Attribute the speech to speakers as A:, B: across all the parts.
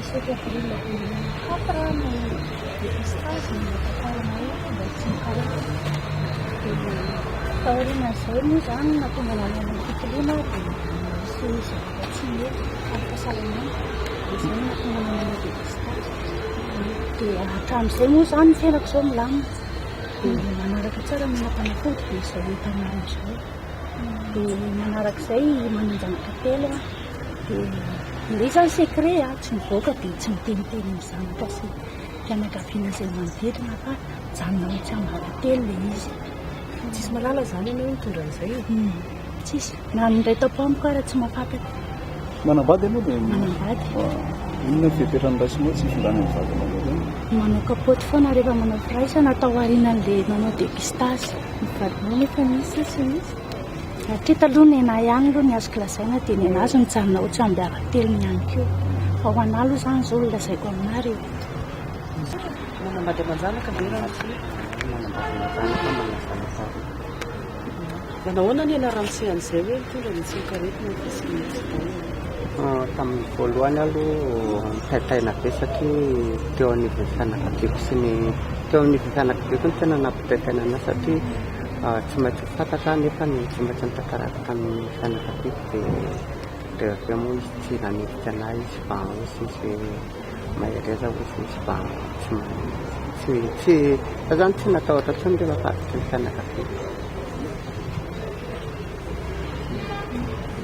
A: Isika frila kaprana stage nakakalana mba tsy mikaraka. Taoriana izay moa izany nahatonga nanao fitiliana dia misy zavatra tsy mety ara-pahasalamana dia izay nahatonga nanao dépistage. Dia hatramin'izay moa izany ny fiainako izao milamina dia manaraka tsara mihinam-panafody dia izay hitanao izao. Dia manarak'izay mananjanaka telo dia ilay izany secret tsy mivoaka dia tsy miteniteny amin'izany kasi fianakaviana izay manodidina fa janona tsy ambaratelo ilay izy.
B: Tsisy malala izany ianao mitondra an'izay?
A: Tsisy na indray tapoamiko ary tsy mahafaty.
C: Manambady ianao dia
A: Manambady.
C: Inona ny fipetrany raisinao tsy hifindrany amin'ny vadinao zany?
A: Manao kapoty foana rehefa manao firaisana atao aorianan'ilay manao dépistage. Ny vadinao nefa misy sy misy. Hatria taloha ny anahy ihany aloha ny azoko lazaina dia ny anazy mijanona ohatry ambiara-telony ihany koa. Fa ho anahy aloha izany izao lazaiko aminareo.
B: Manambady aman-janaka be raha tsy
D: Manambady aman-janaka manazanaka.
B: Manahoana ny ianaran'izay hoe mitondra ny tsiokaretina fa sy misy
D: Tamin'ny voalohany aloha mitaitaina be satria teo anivon'ny fianakaviako sy ny teo anivon'ny fianakaviako ny tena nampitaitaina anahy satria tsy maintsy fantatra nefa ny tsy maintsy nitantaraka tamin'ny fianakaviako dia avy eo moa izy tsy nanefika anahy izy fa izy mahereza izy fa tsy zany tsy natahotra intsony rehefa fatatry ny fianakaviako.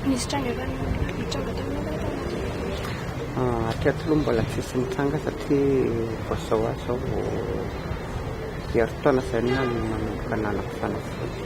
A: Misy tranga fa mitranga taminao
D: Hatreto aloha mbola tsisy nitranga satria vao zao herintaona izay no nanomboka nanako fanafody.